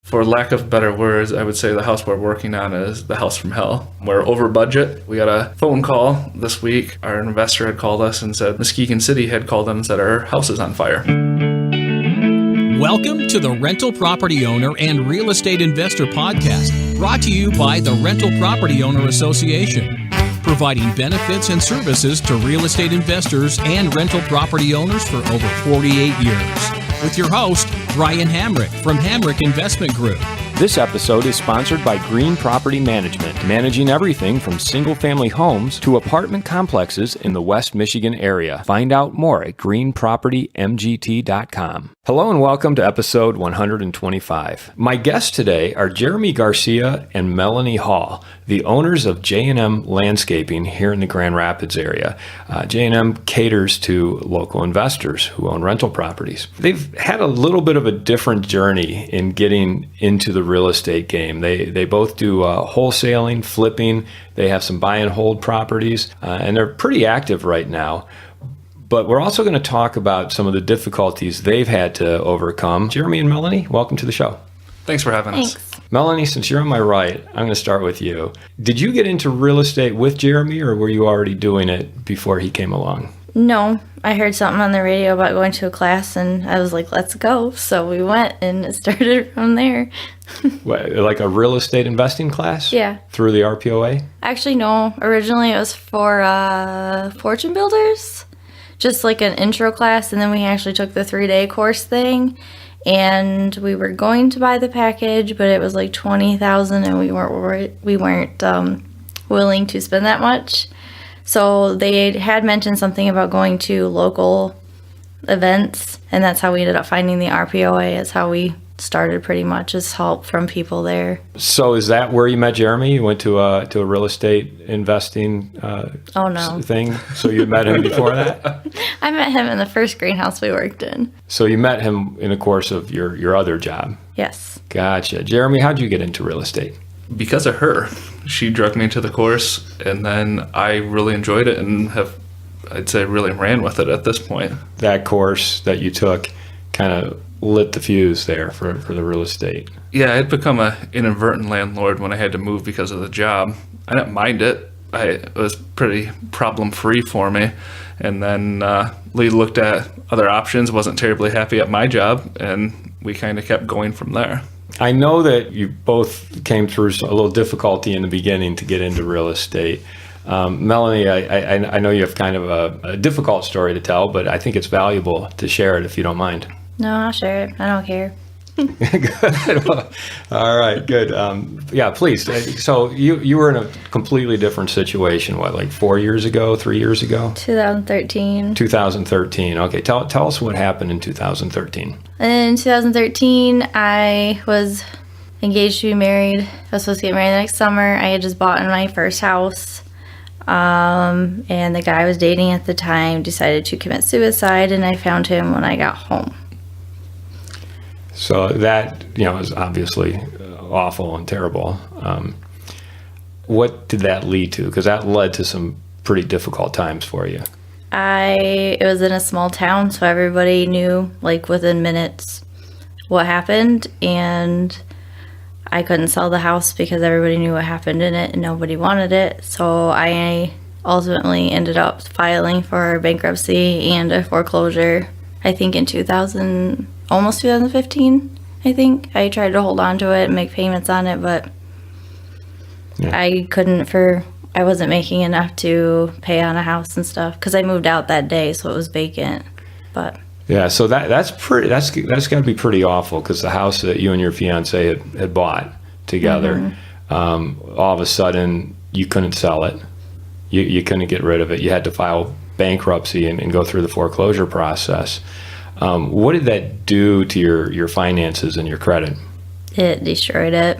For lack of better words, I would say the house we're working on is the house from hell. We're over budget. We got a phone call this week. Our investor had called us and said Muskegon City had called them and said our house is on fire. Welcome to the Rental Property Owner and Real Estate Investor Podcast, brought to you by the Rental Property Owner Association, providing benefits and services to real estate investors and rental property owners for over 48 years. With your host, Brian Hamrick from Hamrick Investment Group. This episode is sponsored by Green Property Management, managing everything from single-family homes to apartment complexes in the West Michigan area. Find out more at greenpropertymgt.com. Hello and welcome to episode 125. My guests today are Jeremy Garcia and Melanie Hall, the owners of J&M Landscaping here in the Grand Rapids area. J&M caters to local investors who own rental properties. They've had a little bit of a different journey in getting into the real estate game. They both do wholesaling, flipping. They have some buy and hold properties, and they're pretty active right now. But we're also going to talk about some of the difficulties they've had to overcome. Jeremy and Melanie, welcome to the show. Thanks for having us. Melanie, since you're on my right, I'm going to start with you. Did you get into real estate with Jeremy, or were you already doing it before he came along? No, I heard something on the radio about going to a class, and I was like, let's go. So we went, and it started from there. What, like a real estate investing class? Yeah. Through the RPOA? Actually, no. Originally, it was for fortune builders, just like an intro class, and then we actually took the 3-day course thing, and we were going to buy the package, but it was like $20,000, and we weren't willing to spend that much. So they had mentioned something about going to local events, and that's how we ended up finding the RPOA. Is how we started, pretty much, is help from people there. So is that where you met Jeremy? You went to a real estate investing thing? So you met him before that? I met him in the first greenhouse we worked in. So you met him in the course of your other job? Yes. Gotcha. Jeremy, how'd you get into real estate? Because of her. She drugged me into the course, and then I really enjoyed it and have, I'd say, really ran with it at this point. That course that you took kind of lit the fuse there for the real estate. Yeah, I had become an inadvertent landlord when I had to move because of the job. I didn't mind it. It was pretty problem-free for me. And then Lee looked at other options, wasn't terribly happy at my job, and we kind of kept going from there. I know that you both came through a little difficulty in the beginning to get into real estate. Melanie, I know you have kind of a difficult story to tell, but I think it's valuable to share it if you don't mind. No, I'll share it. I don't care. Good. Well, all right, good. Yeah, please. So you were in a completely different situation, what, like 4 years ago, 3 years ago? 2013. 2013. Okay, tell us what happened in 2013. In 2013, I was engaged to be married. I was supposed to get married the next summer. I had just bought in my first house. And the guy I was dating at the time decided to commit suicide, and I found him when I got home. So that, is obviously awful and terrible. What did that lead to? Because that led to some pretty difficult times for you. It was in a small town, so everybody knew, like, within minutes what happened, and I couldn't sell the house because everybody knew what happened in it and nobody wanted it. So I ultimately ended up filing for bankruptcy and a foreclosure, I think in almost 2015, I think. I tried to hold on to it and make payments on it, but yeah. I wasn't making enough to pay on a house and stuff because I moved out that day, so it was vacant. But yeah, so that's got to be pretty awful because the house that you and your fiance had bought together, all of a sudden you couldn't sell it, you couldn't get rid of it, you had to file bankruptcy and go through the foreclosure process. What did that do to your finances and your credit? It destroyed it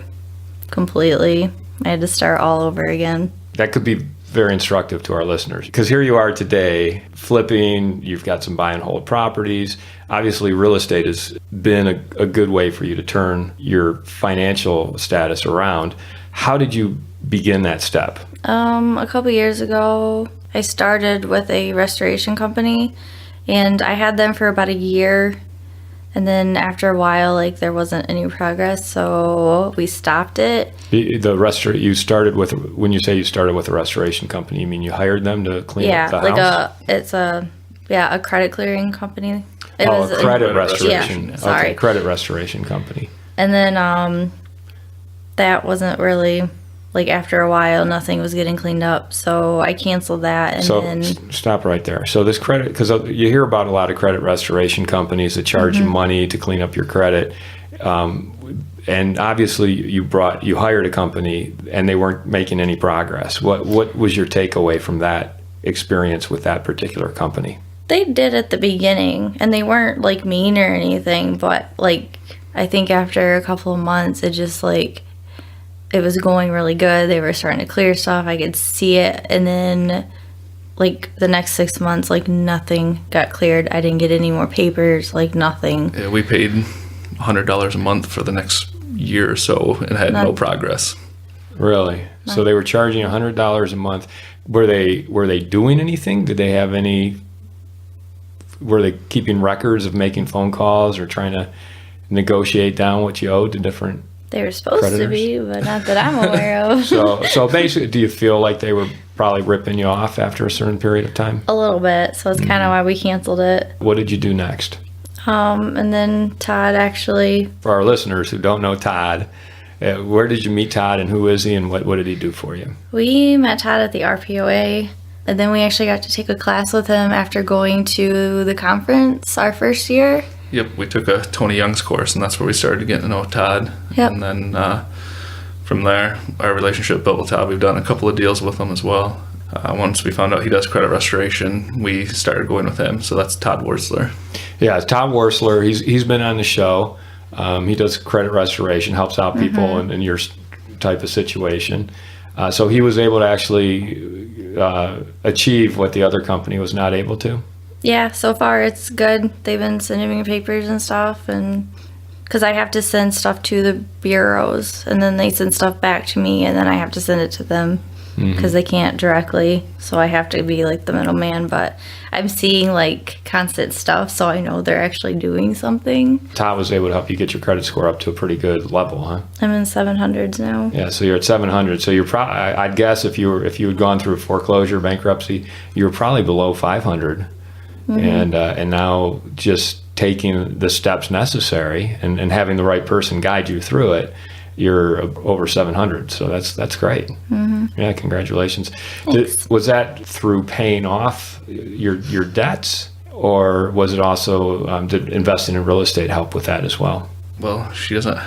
completely. I had to start all over again. That could be very instructive to our listeners because here you are today flipping, you've got some buy and hold properties. Obviously, real estate has been a good way for you to turn your financial status around. How did you begin that step? A couple years ago, I started with a restoration company, and I had them for about a year. And then after a while, like, there wasn't any progress, so we stopped it. You started with, when you say you started with a restoration company, you mean you hired them to clean up the house? A credit clearing company. It was a credit restoration. Yeah, sorry. Okay, credit restoration company. And then that wasn't really, like, after a while, nothing was getting cleaned up, so I canceled that. And then stop right there. So this credit, because you hear about a lot of credit restoration companies that charge you money to clean up your credit, and obviously you hired a company and they weren't making any progress. What was your takeaway from that experience with that particular company? They did at the beginning, and they weren't, like, mean or anything, but, like, I think after a couple of months, it just, like, it was going really good. They were starting to clear stuff. I could see it. And then, like, the next 6 months, like, nothing got cleared. I didn't get any more papers, like, nothing. Yeah, we paid $100 a month for the next year or so and had no progress. Really? So they were charging $100 a month. Were they doing anything? Did they have any? Were they keeping records of making phone calls or trying to negotiate down what you owed to different? They were supposed creditors? to be, but not that I'm aware of. So basically, do you feel like they were probably ripping you off after a certain period of time? A little bit. So it's kind of why we canceled it. What did you do next? And then Todd actually. For our listeners who don't know Todd, where did you meet Todd and who is he and what did he do for you? We met Todd at the RPOA, and then we actually got to take a class with him after going to the conference our first year. Yep, we took a Tony Young's course, and that's where we started getting to know Todd. Yep. And then from there, our relationship built with Todd. We've done a couple of deals with him as well. Once we found out he does credit restoration, we started going with him. So that's Todd Wurzler. Yeah, Todd Wurzler. He's been on the show. He does credit restoration, helps out people in your type of situation. So he was able to actually achieve what the other company was not able to. Yeah, so far it's good. They've been sending me papers and stuff, and because I have to send stuff to the bureaus, and then they send stuff back to me, and then I have to send it to them because they can't directly. So I have to be like the middleman, but I'm seeing like constant stuff, so I know they're actually doing something. Todd was able to help you get your credit score up to a pretty good level, huh? I'm in 700s now. Yeah, so you're at 700. So you're probably, I'd guess if you had gone through foreclosure, bankruptcy, you were probably below 500. And now just taking the steps necessary and having the right person guide you through it, you're over 700. So that's great. Yeah, congratulations. Was that through paying off your debts, or was it also did investing in real estate help with that as well? Well, she doesn't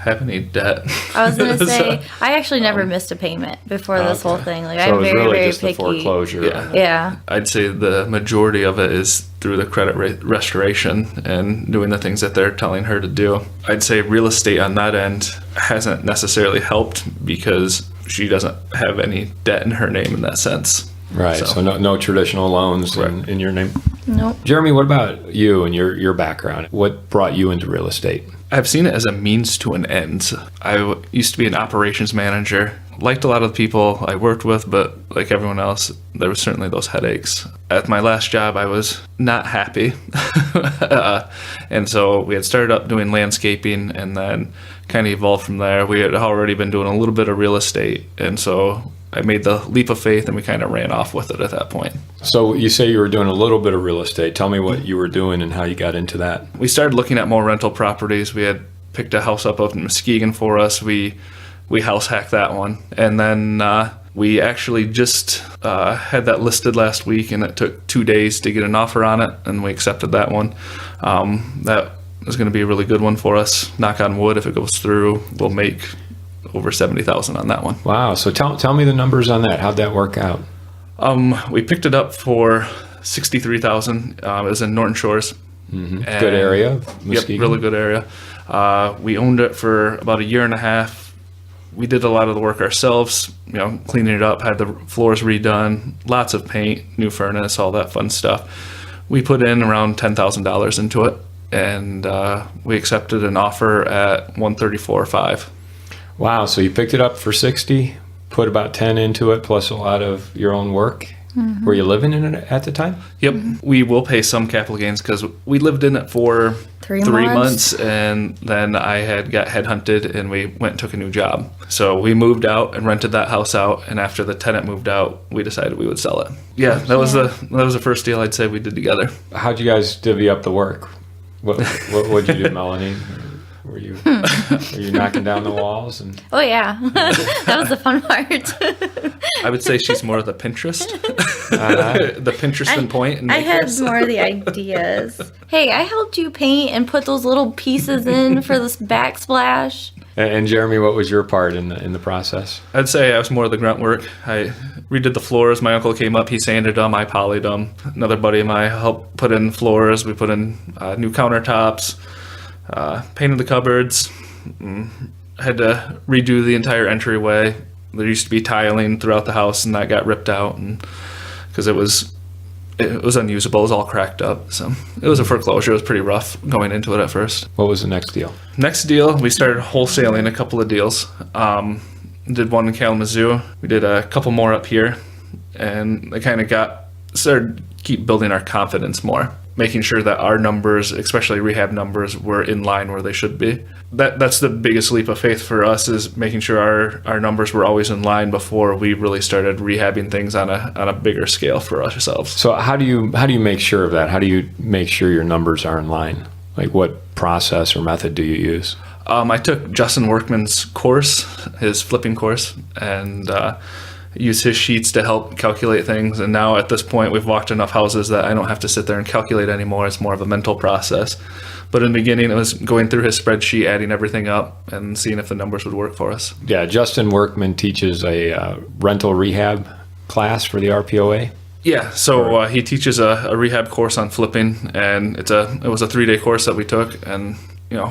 have any debt. I was going to say, I actually never missed a payment before this whole thing. Like, so I'm very, really very just picky. The foreclosure. Yeah. I'd say the majority of it is through the credit restoration and doing the things that they're telling her to do. I'd say real estate on that end hasn't necessarily helped because she doesn't have any debt in her name in that sense. Right. So no traditional loans in your name. Nope. Jeremy, what about you and your background? What brought you into real estate? I've seen it as a means to an end. I used to be an operations manager. Liked a lot of the people I worked with, but like everyone else, there was certainly those headaches. At my last job, I was not happy. And so we had started up doing landscaping and then kind of evolved from there. We had already been doing a little bit of real estate. And so I made the leap of faith and we kind of ran off with it at that point. So you say you were doing a little bit of real estate. Tell me what you were doing and how you got into that. We started looking at more rental properties. We had picked a house up in Muskegon for us. We house hacked that one. And then we actually just had that listed last week, and it took 2 days to get an offer on it, and we accepted that one. That is going to be a really good one for us. Knock on wood, if it goes through, we'll make over $70,000 on that one. Wow. So tell me the numbers on that. How'd that work out? We picked it up for $63,000. It was in Norton Shores. Good area, Muskegon. Yep, really good area. We owned it for about a year and a half. We did a lot of the work ourselves, cleaning it up, had the floors redone, lots of paint, new furnace, all that fun stuff. We put in around $10,000 into it, and we accepted an offer at $134,500. Wow, so you picked it up for $60,000, put about $10,000 into it, plus a lot of your own work? Were you living in it at the time? Yep. We will pay some capital gains because we lived in it for 3 months, and then I had got headhunted and we went and took a new job. So we moved out and rented that house out, and after the tenant moved out, we decided we would sell it. Yeah, that was the first deal I'd say we did together. How'd you guys divvy up the work? What'd you do, Melanie? Were you knocking down the walls? Oh yeah, that was the fun part. I would say she's more of the Pinterest, the Pinterest and point. And I had more of the ideas. Hey, I helped you paint and put those little pieces in for this backsplash. And Jeremy, what was your part in the process? I'd say I was more of the grunt work. I redid the floors. My uncle came up, he sanded them, I polyed them. Another buddy of mine helped put in floors. We put in new countertops. Painted the cupboards, had to redo the entire entryway. There used to be tiling throughout the house, and that got ripped out, and because it was unusable, it was all cracked up. So it was a foreclosure. It was pretty rough going into it at first. What was the next deal? Next deal, we started wholesaling a couple of deals. Did one in Kalamazoo. We did a couple more up here, and they kind of started keep building our confidence more, making sure that our numbers, especially rehab numbers, were in line where they should be. That's the biggest leap of faith for us, is making sure our numbers were always in line before we really started rehabbing things on a bigger scale for ourselves. So how do you make sure of that? How do you make sure your numbers are in line? Like, what process or method do you use? I took Justin Workman's course, his flipping course, and use his sheets to help calculate things. And now at this point, we've walked enough houses that I don't have to sit there and calculate anymore. It's more of a mental process. But in the beginning, it was going through his spreadsheet, adding everything up, and seeing if the numbers would work for us. Yeah, Justin Workman teaches a rental rehab class for the RPOA. Yeah, so he teaches a rehab course on flipping, and it was a 3-day course that we took, and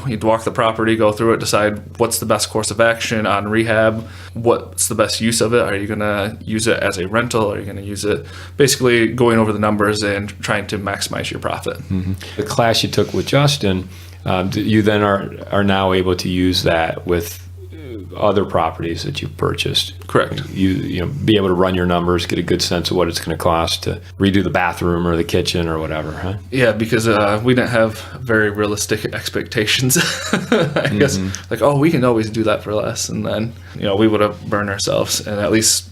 he'd walk the property, go through it, decide what's the best course of action on rehab, what's the best use of it. Are you going to use it as a rental? Are you going to use it, basically going over the numbers and trying to maximize your profit? Mm-hmm. The class you took with Justin, you then are now able to use that with other properties that you've purchased. Correct. You be able to run your numbers, get a good sense of what it's going to cost to redo the bathroom or the kitchen or whatever, huh? Yeah, because we didn't have very realistic expectations. I guess, we can always do that for less, and then we would have burned ourselves. And at least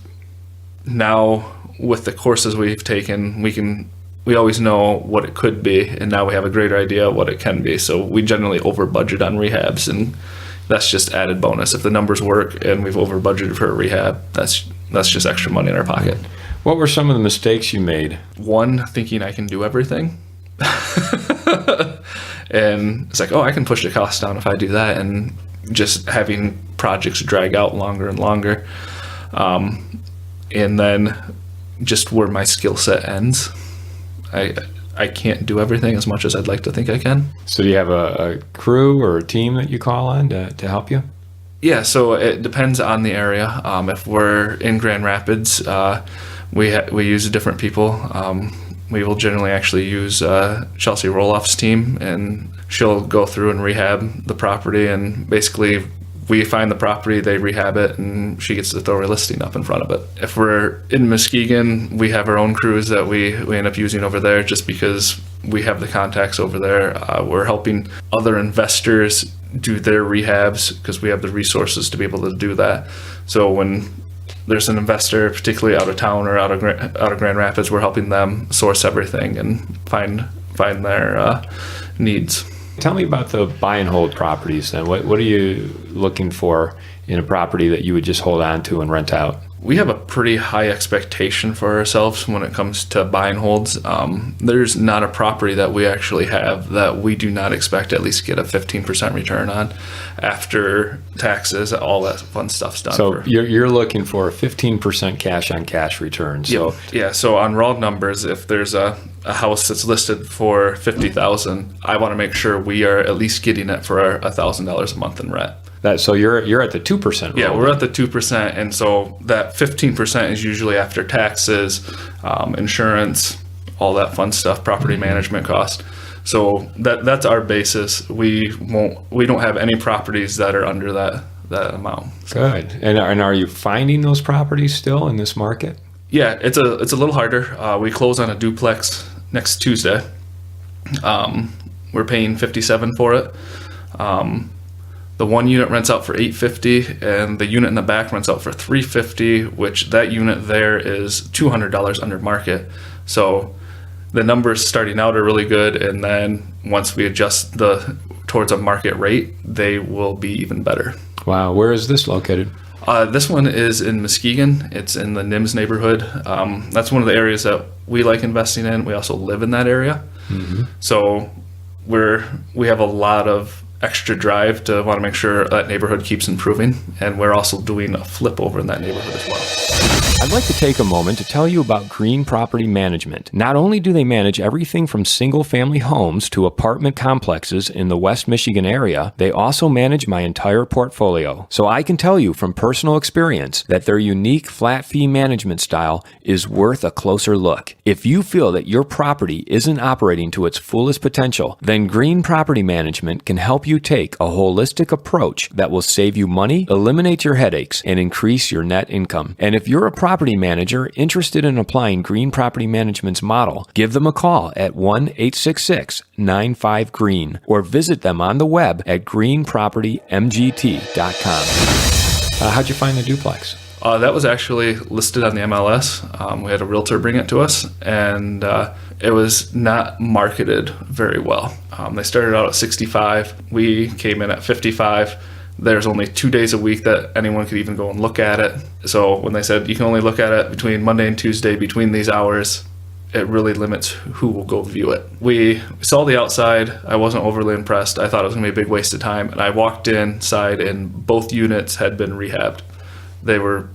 now with the courses we've taken, we always know what it could be, and now we have a greater idea of what it can be. So we generally over budget on rehabs, and that's just added bonus. If the numbers work and we've over budgeted for a rehab, that's just extra money in our pocket. What were some of the mistakes you made? One, thinking I can do everything. And it's like, I can push the cost down if I do that, and just having projects drag out longer and longer. And then just where my skill set ends. I can't do everything as much as I'd like to think I can. So do you have a crew or a team that you call on to help you? Yeah, so it depends on the area. If we're in Grand Rapids, we use different people. We will generally actually use Chelsea Roloff's team, and she'll go through and rehab the property, and basically we find the property, they rehab it, and she gets to throw her listing up in front of it. If we're in Muskegon, we have our own crews that we end up using over there just because we have the contacts over there. We're helping other investors do their rehabs because we have the resources to be able to do that. So when there's an investor, particularly out of town or out of Grand Rapids, we're helping them source everything and find their needs. Tell me about the buy and hold properties then. What are you looking for in a property that you would just hold on to and rent out? We have a pretty high expectation for ourselves when it comes to buy and holds. There's not a property that we actually have that we do not expect to at least get a 15% return on after taxes, all that fun stuff's done. So you're looking for a 15% cash on cash return. So yeah. So on raw numbers, if there's a house that's listed for $50,000, I want to make sure we are at least getting it for $1,000 a month in rent. So you're at the 2%. Yeah, we're at the 2%, and so that 15% is usually after taxes, insurance, all that fun stuff, property management cost. So that's our basis. We don't have any properties that are under that amount. Good. And are you finding those properties still in this market? Yeah, it's a little harder. We close on a duplex next Tuesday. We're paying $57 for it. The one unit rents out for $850, and the unit in the back rents out for $350, which that unit there is $200 under market. So the numbers starting out are really good, and then once we adjust towards a market rate, they will be even better. Wow. Where is this located? This one is in Muskegon. It's in the NIMS neighborhood. That's one of the areas that we like investing in. We also live in that area. Mm-hmm. So we have a lot of extra drive to want to make sure that neighborhood keeps improving, and we're also doing a flip over in that neighborhood as well. I'd like to take a moment to tell you about Green Property Management. Not only do they manage everything from single-family homes to apartment complexes in the West Michigan area, they also manage my entire portfolio. So I can tell you from personal experience that their unique flat fee management style is worth a closer look. If you feel that your property isn't operating to its fullest potential, then Green Property Management can help you take a holistic approach that will save you money, eliminate your headaches, and increase your net income. And if you're a property manager interested in applying Green Property Management's model, give them a call at 1-866-95-GREEN or visit them on the web at greenpropertymgt.com. How'd you find the duplex? That was actually listed on the MLS. We had a realtor bring it to us, and it was not marketed very well. They started out at 65. We came in at 55. There's only 2 days a week that anyone could even go and look at it. So when they said you can only look at it between Monday and Tuesday between these hours, it really limits who will go view it. We saw the outside. I wasn't overly impressed. I thought it was going to be a big waste of time. And I walked inside, and both units had been rehabbed.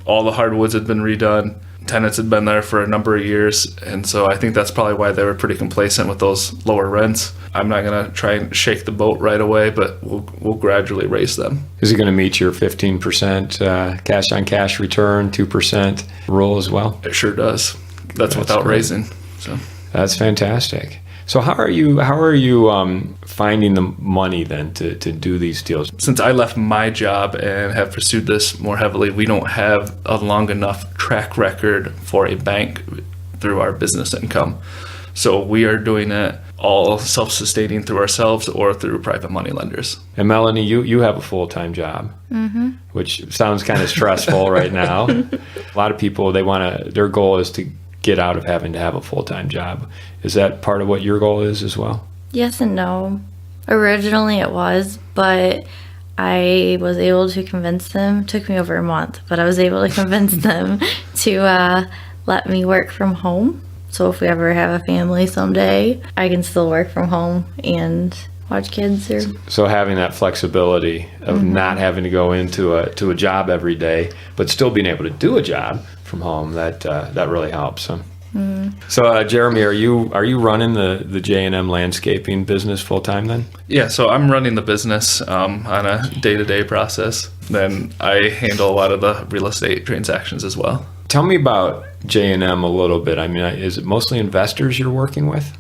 All the hardwoods had been redone. Tenants had been there for a number of years, and so I think that's probably why they were pretty complacent with those lower rents. I'm not going to try and shake the boat right away, but we'll gradually raise them. Is it going to meet your 15% cash-on-cash return, 2% rule as well? It sure does. That's without great. raising. So that's fantastic. So how are you finding the money then to do these deals? Since I left my job and have pursued this more heavily, we don't have a long enough track record for a bank through our business income. So we are doing it all self-sustaining through ourselves or through private money lenders. And Melanie, you have a full-time job, which sounds kind of stressful right now. A lot of people, their goal is to get out of having to have a full-time job. Is that part of what your goal is as well? Yes and no. Originally it was, but I was able to convince them. It took me over a month, but I was able to convince them to let me work from home. So if we ever have a family someday, I can still work from home and watch kids. So having that flexibility of not having to go into a job every day, but still being able to do a job from home, that really helps. Huh? So Jeremy, are you running the J&M landscaping business full time then? Yeah, so I'm running the business on a day-to-day process. Then I handle a lot of the real estate transactions as well. Tell me about J&M a little bit. I mean, is it mostly investors you're working with?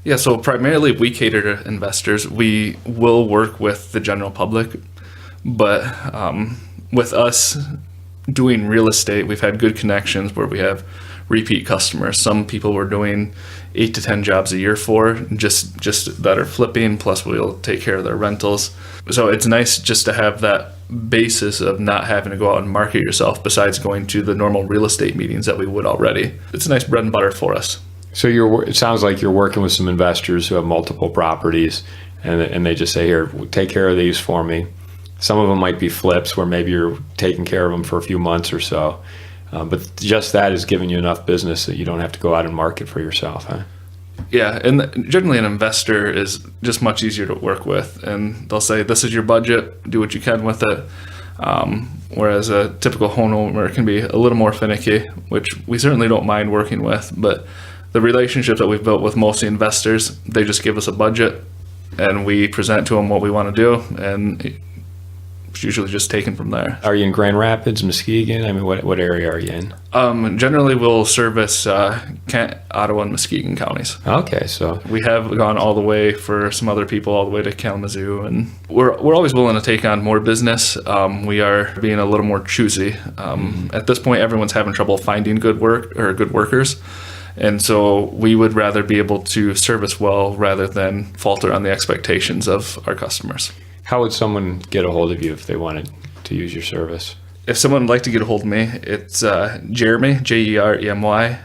Yeah, so primarily we cater to investors. We will work with the general public, but with us doing real estate, we've had good connections where we have repeat customers. Some people we're doing 8 to 10 jobs a year for, just that are flipping, plus we'll take care of their rentals. So it's nice just to have that basis of not having to go out and market yourself besides going to the normal real estate meetings that we would already. It's a nice bread and butter for us. So it sounds like you're working with some investors who have multiple properties, and they just say, here, take care of these for me. Some of them might be flips where maybe you're taking care of them for a few months or so. But just that is giving you enough business that you don't have to go out and market for yourself, huh? Yeah, and generally an investor is just much easier to work with, and they'll say, this is your budget, do what you can with it. Whereas a typical homeowner can be a little more finicky, which we certainly don't mind working with, but the relationships that we've built with most of the investors, they just give us a budget, and we present to them what we want to do, and it's usually just taken from there. Are you in Grand Rapids, Muskegon? I mean, what area are you in? Generally, we'll service Kent, Ottawa, and Muskegon counties. Okay, so We have gone all the way for some other people, all the way to Kalamazoo, and we're always willing to take on more business. We are being a little more choosy. At this point, everyone's having trouble finding good workers. And so we would rather be able to service well rather than falter on the expectations of our customers. how would someone get a hold of you if they wanted to use your service? If someone would like to get a hold of me, it's Jeremy, Jeremy,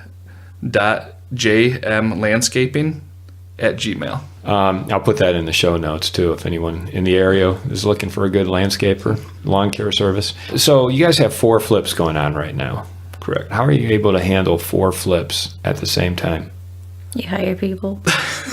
.jmlandscaping@gmail. I'll put that in the show notes too if anyone in the area is looking for a good landscaper, lawn care service. So you guys have 4 flips going on right now. Correct. How are you able to handle 4 flips at the same time? You hire people.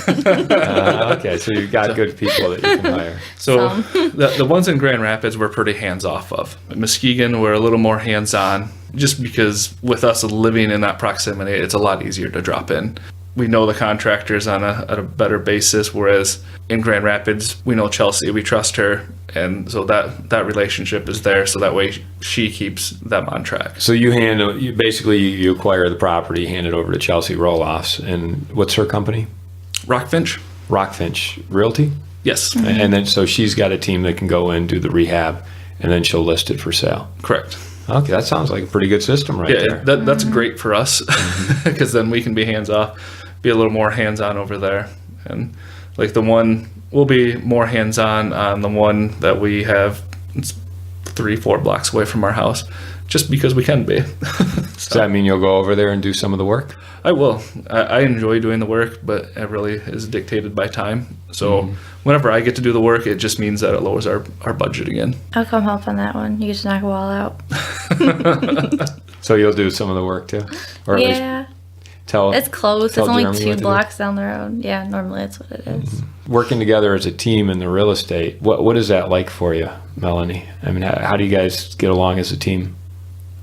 Okay, so you've got good people that you can hire. So the ones in Grand Rapids we're pretty hands off of. Muskegon, we're a little more hands on just because with us living in that proximity, it's a lot easier to drop in. We know the contractors on a better basis, whereas in Grand Rapids, we know Chelsea, we trust her, and so that relationship is there, so that way she keeps them on track. So you you acquire the property, hand it over to Chelsea Roloffs, and what's her company? Rockfinch? Rockfinch Realty? Yes, And then so she's got a team that can go in, do the rehab, and then she'll list it for sale. correct. Okay, that sounds like a pretty good system right Yeah, there. that's great for us because then we can be hands off, be a little more hands on over there, and like the one we'll be more hands on the one that we have. It's 3-4 blocks away from our house, just because we can be. Does that mean you'll go over there and do some of the work? I will. I enjoy doing the work, but it really is dictated by time. So whenever I get to do the work, it just means that it lowers our budget again. I'll come help on that one. You get to knock a wall out. So you'll do some of the work too? Or at least Yeah. tell It's close. tell It's only Jeremy what 2 to do? blocks down the road. Yeah, normally that's what it is. Working together as a team in the real estate, what is that like for you, Melanie? I mean, how do you guys get along as a team?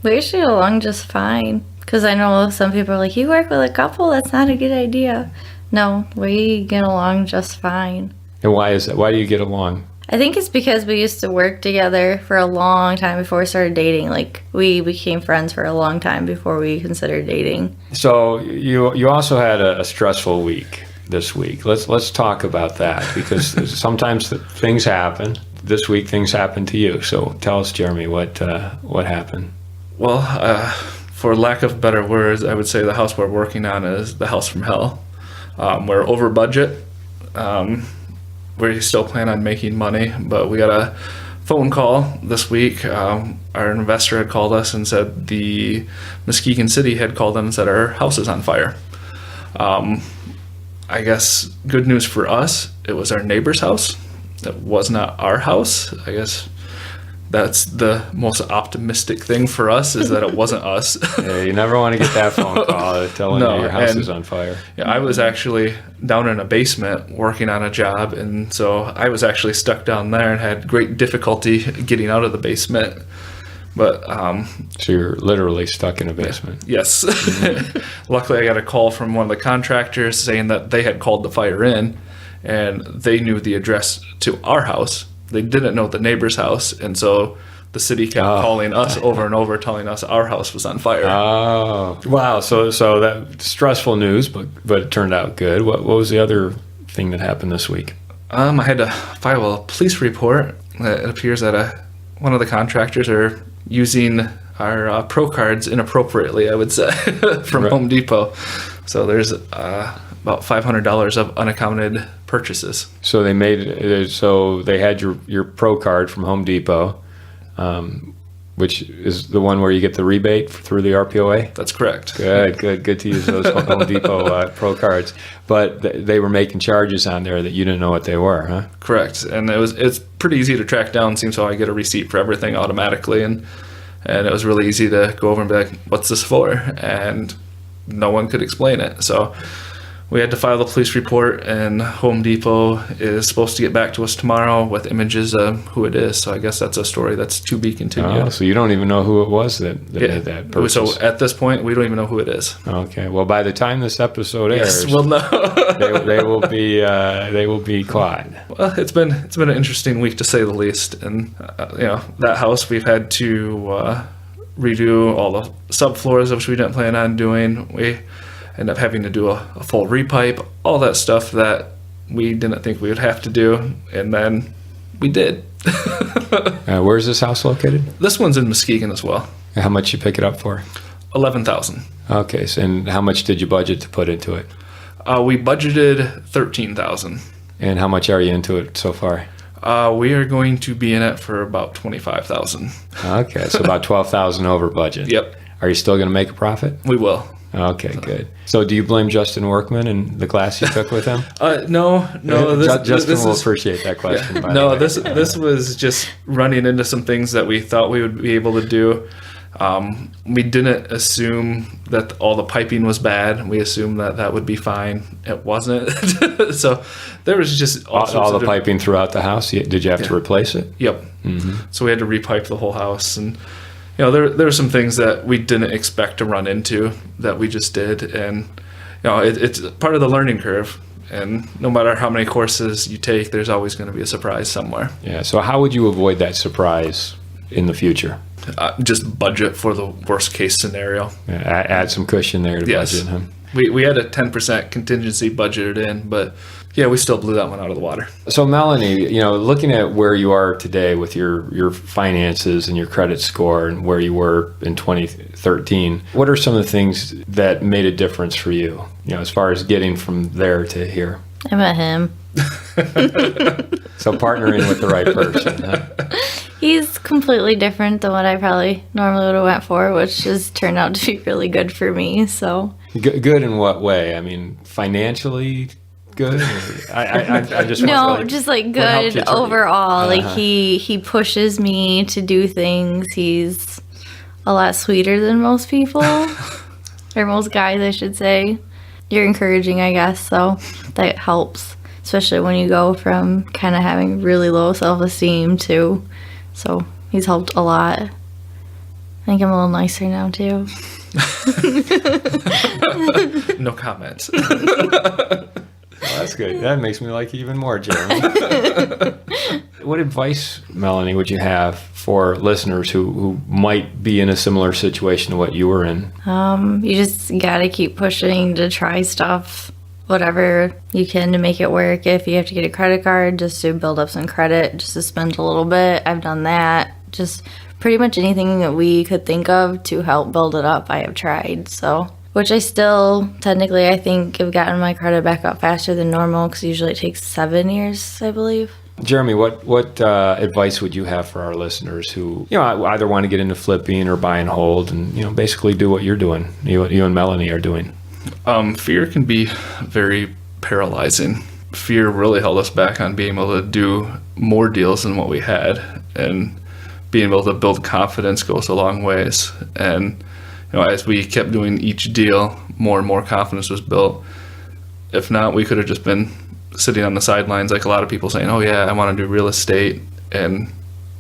We actually get along just fine. Because I know some people are like, you work with a couple? That's not a good idea. No, we get along just fine. And why is that? Why do you get along? I think it's because we used to work together for a long time before we started dating. Like, we became friends for a long time before we considered dating. So you also had a stressful week this week. Let's talk about that because sometimes things happen. This week things happened to you. So tell us, Jeremy, what happened? Well, for lack of better words, I would say the house we're working on is the house from hell. We're over budget. We still plan on making money, but we got a phone call this week. Our investor had called us and said the Muskegon City had called them and said our house is on fire. I guess good news for us, it was our neighbor's house. It was not our house. I guess that's the most optimistic thing for us is that it wasn't us. Yeah, you never want to get that phone call telling No, you your house and- is on fire. Yeah, I was actually down in a basement working on a job, and so I was actually stuck down there and had great difficulty getting out of the basement. But So you're literally stuck in a basement. yes, luckily I got a call from one of the contractors saying that they had called the fire in, and they knew the address to our house. They didn't know the neighbor's house, and so the city kept calling us over and over, telling us our house was on fire. Oh, wow. So that stressful news, but it turned out good. What was the other thing that happened this week? I had to file a police report. It appears that one of the contractors are using our pro cards inappropriately, I would say, from Right. Home Depot. So there's about $500 of unaccounted purchases. So they they had your pro card from Home Depot, which is the one where you get the rebate through the RPOA. That's correct. Good to use those Home Depot pro cards. But they were making charges on there that you didn't know what they were, huh? Correct. And it's pretty easy to track down. Seems so I get a receipt for everything automatically, and it was really easy to go over and be like, "What's this for?" And no one could explain it. So we had to file the police report, and Home Depot is supposed to get back to us tomorrow with images of who it is. So I guess that's a story that's to be continued. Oh, so you don't even know who it was that made that purchase. So at this point, we don't even know who it is. Okay. Well, by the time this episode airs, Yes, we'll know. they will be caught. Well, it's been an interesting week to say the least, and that house we've had to redo all the subfloors, which we didn't plan on doing. We end up having to do a full repipe, all that stuff that we didn't think we would have to do, and then we did. Where's this house located? This one's in Muskegon as well. How much you pick it up for? $11,000. Okay, so, and how much did you budget to put into it? We budgeted $13,000. And how much are you into it so far? We are going to be in it for about $25,000. Okay, so about $12,000 over budget. Yep. Are you still going to make a profit? We will. Okay, good. So do you blame Justin Workman and the class you took with him? No. Justin will appreciate that question. Yeah, by the way. this was just running into some things that we thought we would be able to do. We didn't assume that all the piping was bad. We assumed that would be fine. It wasn't. So there was just all the piping throughout the house. Did you have to replace it? Yep. Mm-hmm. So we had to repipe the whole house, and there were some things that we didn't expect to run into that we just did, and it's part of the learning curve. And no matter how many courses you take, there's always going to be a surprise somewhere. Yeah. So how would you avoid that surprise in the future? Just budget for the worst case scenario. Yeah, add some cushion there to Yes. budget. Huh? We had a 10% contingency budgeted in, but yeah, we still blew that one out of the water. So Melanie, looking at where you are today with your finances and your credit score and where you were in 2013, what are some of the things that made a difference for you, as far as getting from there to here? I met him. So partnering with the right person. Huh? He's completely different than what I probably normally would have went for, which has turned out to be really good for me. So good in what way? I mean, financially good? I just just like good overall. Like he pushes me to do things. He's a lot sweeter than most people, or most guys, I should say. You're encouraging, I guess, so that helps, especially when you go from kind of having really low self-esteem to. So he's helped a lot. I think I'm a little nicer now too. No comments. Well, that's good. That makes me like you even more, Jeremy. What advice, Melanie, would you have for listeners who might be in a similar situation to what you were in? You just gotta keep pushing to try stuff, whatever you can to make it work. If you have to get a credit card, just to build up some credit, just to spend a little bit. I've done that. Just pretty much anything that we could think of to help build it up, I have tried. So, which I still, technically, I think have gotten my credit back up faster than normal, because usually it takes 7 years, I believe. Jeremy, what advice would you have for our listeners who either want to get into flipping or buy and hold, and basically do what you're doing, you and Melanie are doing? Fear can be very paralyzing. Fear really held us back on being able to do more deals than what we had, and being able to build confidence goes a long ways. And as we kept doing each deal, more and more confidence was built. If not, we could have just been sitting on the sidelines like a lot of people saying, oh yeah, I want to do real estate, and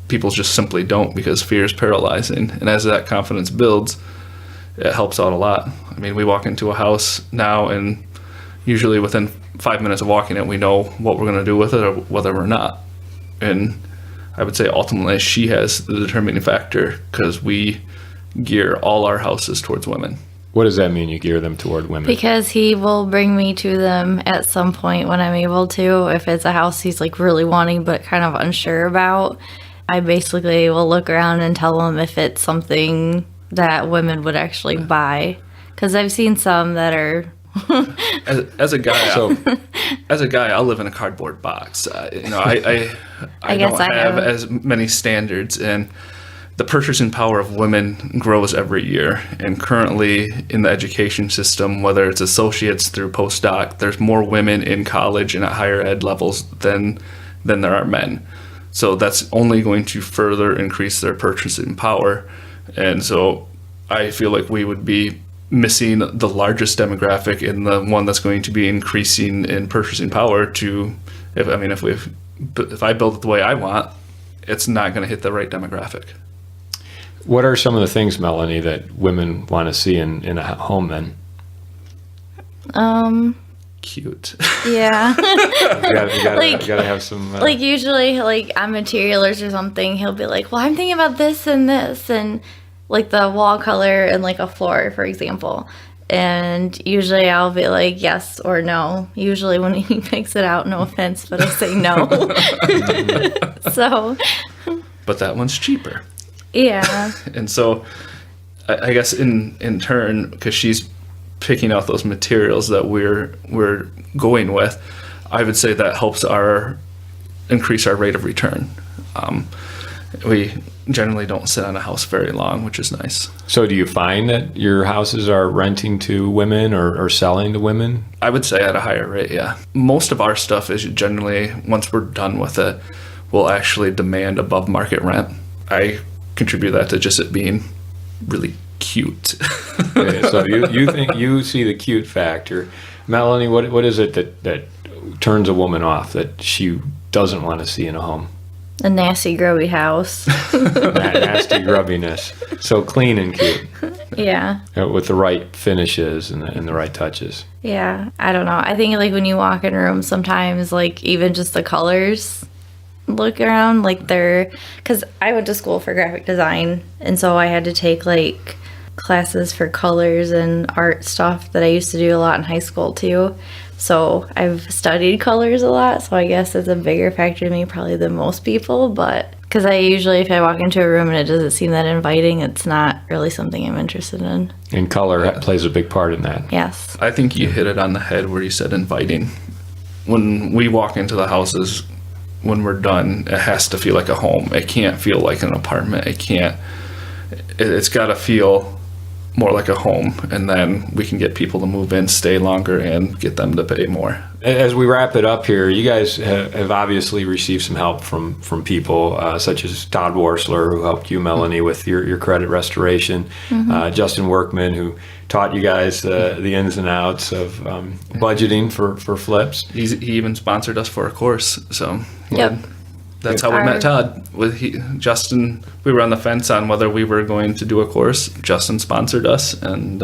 people just simply don't, because fear is paralyzing. And as that confidence builds, it helps out a lot. I mean, we walk into a house now, and usually within 5 minutes of walking it, we know what we're going to do with it or whether we're not. And I would say ultimately she has the determining factor, because we gear all our houses towards women. What does that mean, you gear them toward women? Because he will bring me to them at some point when I'm able to. If it's a house he's like really wanting but kind of unsure about, I basically will look around and tell him if it's something that women would actually buy. Because I've seen some that are... as a guy, I'll live in a cardboard box. I don't have as many standards, and the purchasing power of women grows every year. And currently in the education system, whether it's associates through postdoc, there's more women in college and at higher ed levels than there are men. So that's only going to further increase their purchasing power. And so I feel like we would be missing the largest demographic and the one that's going to be increasing in purchasing power to, if I build it the way I want, it's not going to hit the right demographic. What are some of the things, Melanie, that women want to see in a home then? Cute. Yeah. You gotta have some... Like usually, like on materials or something, he'll be like, well, I'm thinking about this and this, and like the wall color and like a floor, for example. And usually I'll be like, yes or no. Usually when he picks it out, no offense, but I say no. So. But that one's cheaper. Yeah. And so I guess in turn, because she's picking out those materials that we're going with, I would say that helps increase our rate of return. We generally don't sit on a house very long, which is nice. So do you find that your houses are renting to women or selling to women? I would say at a higher rate, yeah. Most of our stuff is generally, once we're done with it, we'll actually demand above market rent. I contribute that to just it being really cute. Okay, so you think you see the cute factor. Melanie, what is it that turns a woman off that she doesn't want to see in a home? A nasty, grubby house. That nasty grubbiness. So clean and cute. Yeah. With the right finishes and the right touches. Yeah. I don't know. I think like when you walk in a room, sometimes like even just the colors look around like because I went to school for graphic design, and so I had to take like classes for colors and art stuff that I used to do a lot in high school too. So I've studied colors a lot, so I guess it's a bigger factor to me probably than most people, but because I usually, if I walk into a room and it doesn't seem that inviting, it's not really something I'm interested in. And color plays a big part in that. Yes. I think you hit it on the head where you said inviting. When we walk into the houses, when we're done, it has to feel like a home. It can't feel like an apartment. It's got to feel more like a home, and then we can get people to move in, stay longer, and get them to pay more. As we wrap it up here, you guys have obviously received some help from people such as Todd Warsler, who helped you, Melanie, with your credit restoration, Justin Workman, who taught you guys the ins and outs of budgeting for flips. He even sponsored us for a course, so Yep. that's how we met Todd. Justin, we were on the fence on whether we were going to do a course. Justin sponsored us, and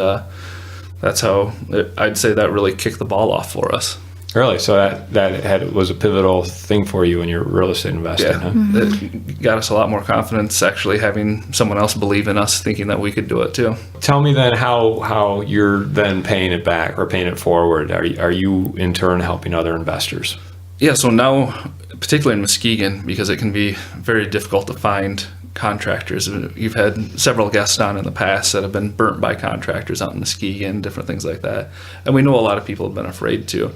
that's how I'd say that really kicked the ball off for us. Really? So that was a pivotal thing for you in your real estate investing, Yeah, huh? It got us a lot more confidence actually having someone else believe in us, thinking that we could do it too. Tell me then how you're then paying it back or paying it forward. Are you in turn helping other investors? Yeah, so now, particularly in Muskegon, because it can be very difficult to find contractors. You've had several guests on in the past that have been burnt by contractors out in Muskegon, different things like that. And we know a lot of people have been afraid to.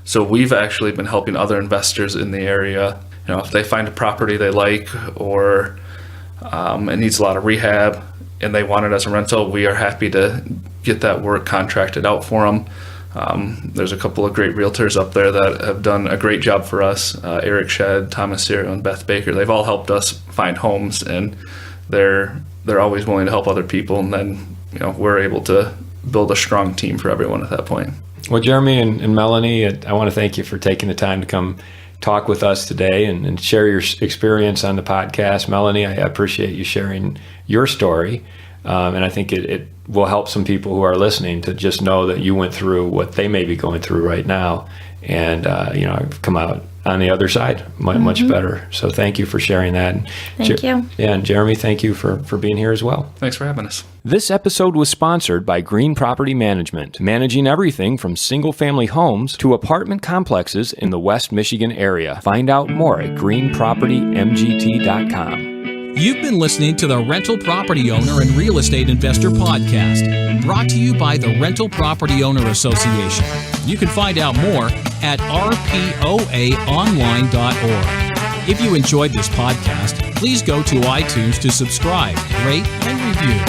So we've actually been helping other investors in the area. You know, if they find a property they like or it needs a lot of rehab and they want it as a rental, we are happy to get that work contracted out for them. There's a couple of great realtors up there that have done a great job for us. Eric Shedd, Thomas Serio, and Beth Baker. They've all helped us find homes, and they're always willing to help other people. And then, we're able to build a strong team for everyone at that point. Well, Jeremy and Melanie, I want to thank you for taking the time to come talk with us today and share your experience on the podcast. Melanie, I appreciate you sharing your story. And I think it will help some people who are listening to just know that you went through what they may be going through right now. And, I've come out on the other side much better. So thank you for sharing that. Thank you. Yeah, and Jeremy, thank you for being here as well. Thanks for having us. This episode was sponsored by Green Property Management, managing everything from single-family homes to apartment complexes in the West Michigan area. Find out more at greenpropertymgt.com. You've been listening to the Rental Property Owner and Real Estate Investor Podcast, brought to you by the Rental Property Owner Association. You can find out more at rpoaonline.org. If you enjoyed this podcast, please go to iTunes to subscribe, rate, and review.